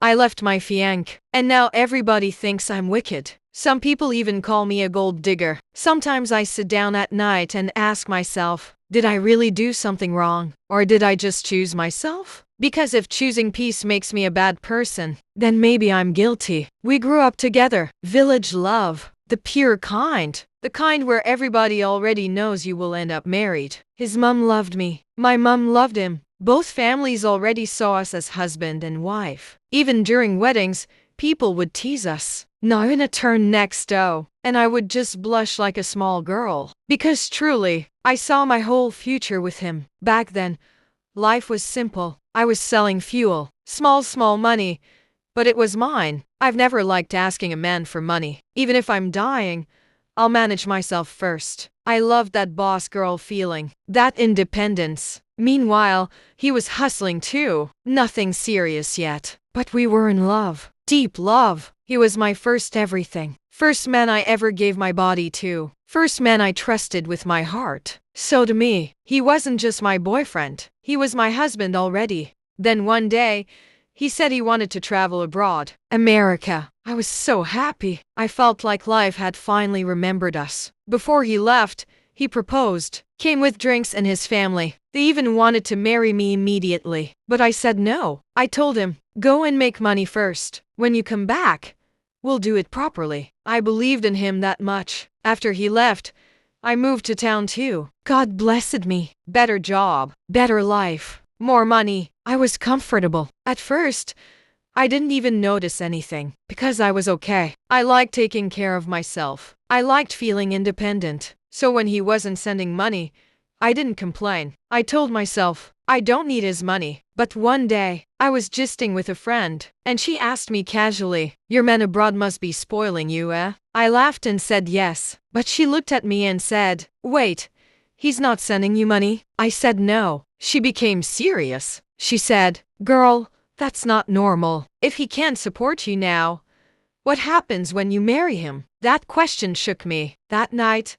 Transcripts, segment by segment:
I left my fiancé, and now everybody thinks I'm wicked. Some people even call me a gold digger. Sometimes I sit down at night and ask myself, did I really do something wrong? Or did I just choose myself? Because if choosing peace makes me a bad person, then maybe I'm guilty. We grew up together. Village love. The pure kind. The kind where everybody already knows you will end up married. His mom loved me. My mom loved him. Both families already saw us as husband and wife. Even during weddings, people would tease us. Now in a turn next door, and I would just blush like a small girl. Because truly, I saw my whole future with him. Back then, life was simple. I was selling fuel. Small money. But it was mine. I've never liked asking a man for money. Even if I'm dying, I'll manage myself first. I loved that boss girl feeling. That independence. Meanwhile, he was hustling too. Nothing serious yet. But we were in love. Deep love. He was my first everything. First man I ever gave my body to. First man I trusted with my heart. So to me, he wasn't just my boyfriend. He was my husband already. Then one day, he said he wanted to travel abroad. America. I was so happy. I felt like life had finally remembered us. Before he left, he proposed. Came with drinks and his family. They even wanted to marry me immediately. But I said no. I told him, go and make money first. When you come back, we'll do it properly. I believed in him that much. After he left, I moved to town too. God blessed me. Better job. Better life. More money. I was comfortable. At first, I didn't even notice anything. Because I was okay. I liked taking care of myself. I liked feeling independent. So when he wasn't sending money, I didn't complain. I told myself, I don't need his money. But one day, I was gisting with a friend, and she asked me casually, your man abroad must be spoiling you, eh? I laughed and said yes. But she looked at me and said, wait, he's not sending you money? I said no. She became serious. She said, girl, that's not normal. If he can't support you now, what happens when you marry him? That question shook me. That night,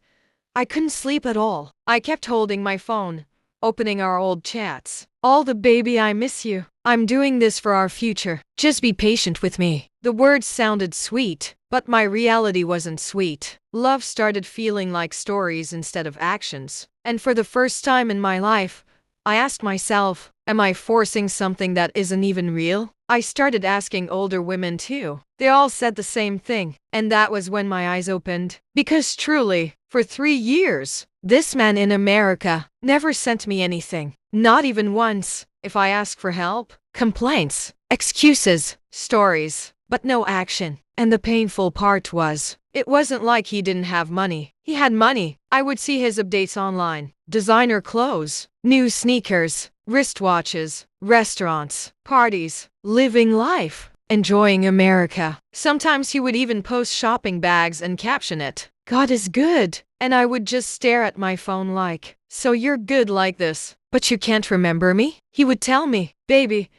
I couldn't sleep at all. I kept holding my phone, opening our old chats. All the baby, I miss you. I'm doing this for our future. Just be patient with me. The words sounded sweet, but my reality wasn't sweet. Love started feeling like stories instead of actions. And for the first time in my life, I asked myself, am I forcing something that isn't even real? I started asking older women too. They all said the same thing. And that was when my eyes opened. Because truly, for 3 years, this man in America never sent me anything. Not even once. If I asked for help, complaints, excuses, stories, but no action. And the painful part was, it wasn't like he didn't have money. He had money. I would see his updates online. Designer clothes, new sneakers, wristwatches, restaurants, parties, living life, enjoying America. Sometimes he would even post shopping bags and caption it, God is good. And I would just stare at my phone like, so you're good like this, but you can't remember me? He would tell me, baby,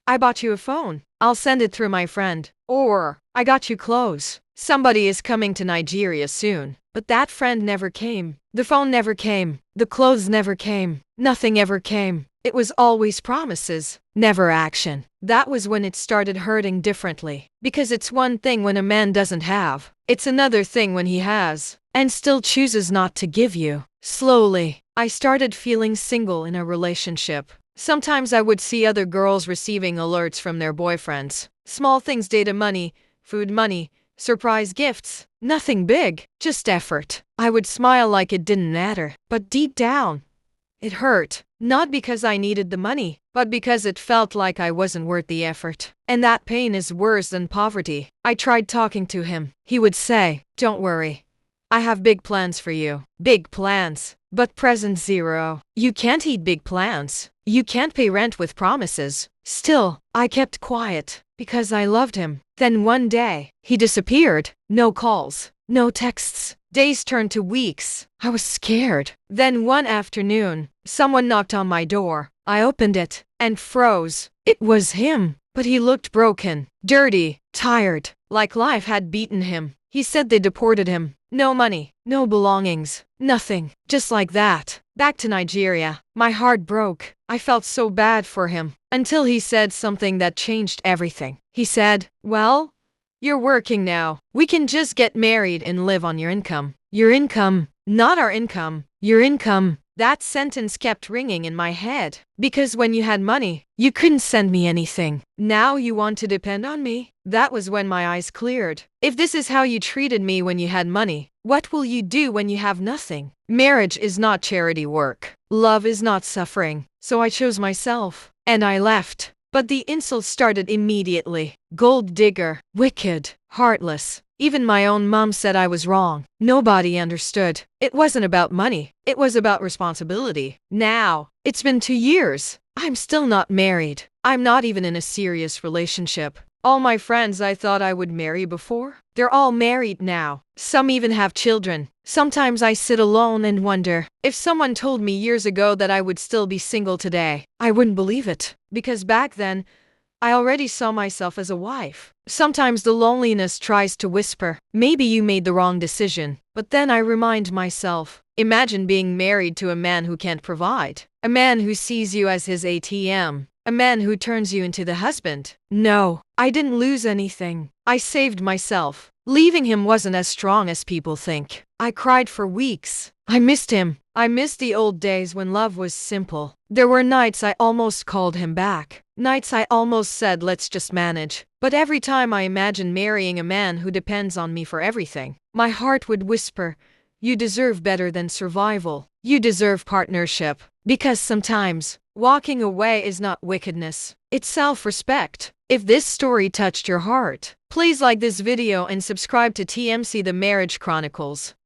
I bought you a phone. I'll send it through my friend. Or, I got you clothes. Somebody is coming to Nigeria soon. But that friend never came. The phone never came. The clothes never came. Nothing ever came. It was always promises, never action. That was when it started hurting differently. Because it's one thing when a man doesn't have. It's another thing when he has, and still chooses not to give you. Slowly, I started feeling single in a relationship. Sometimes I would see other girls receiving alerts from their boyfriends. Small things, data money, food money, surprise gifts. Nothing big, just effort. I would smile like it didn't matter. But deep down, it hurt. Not because I needed the money, but because it felt like I wasn't worth the effort. And that pain is worse than poverty. I tried talking to him. He would say, don't worry. I have big plans for you. Big plans. But present zero. You can't eat big plans. You can't pay rent with promises. Still, I kept quiet because I loved him. Then one day, he disappeared. No calls, no texts. Days turned to weeks. I was scared. Then one afternoon, someone knocked on my door. I opened it and froze. It was him, but he looked broken, dirty, tired, like life had beaten him. He said they deported him. No money, no belongings, nothing. Just like that. Back to Nigeria. My heart broke. I felt so bad for him until he said something that changed everything. He said, "Well, you're working now. We can just get married and live on your income." Your income, not our income. Your income. That sentence kept ringing in my head. Because when you had money, you couldn't send me anything. Now you want to depend on me? That was when my eyes cleared. If this is how you treated me when you had money, what will you do when you have nothing? Marriage is not charity work. Love is not suffering. So I chose myself. And I left. But the insults started immediately. Gold digger, wicked, heartless. Even my own mom said I was wrong. Nobody understood. It wasn't about money. It was about responsibility. Now, it's been 2 years. I'm still not married. I'm not even in a serious relationship. All my friends I thought I would marry before, they're all married now. Some even have children. Sometimes I sit alone and wonder, if someone told me years ago that I would still be single today, I wouldn't believe it. Because back then, I already saw myself as a wife. Sometimes the loneliness tries to whisper, maybe you made the wrong decision. But then I remind myself, imagine being married to a man who can't provide. A man who sees you as his ATM. A man who turns you into the husband. No, I didn't lose anything. I saved myself. Leaving him wasn't as strong as people think. I cried for weeks. I missed him. I missed the old days when love was simple. There were nights I almost called him back. Nights I almost said, let's just manage. But every time I imagined marrying a man who depends on me for everything, my heart would whisper, you deserve better than survival. You deserve partnership. Because sometimes, walking away is not wickedness. It's self-respect. If this story touched your heart, please like this video and subscribe to TMC The Marriage Chronicles.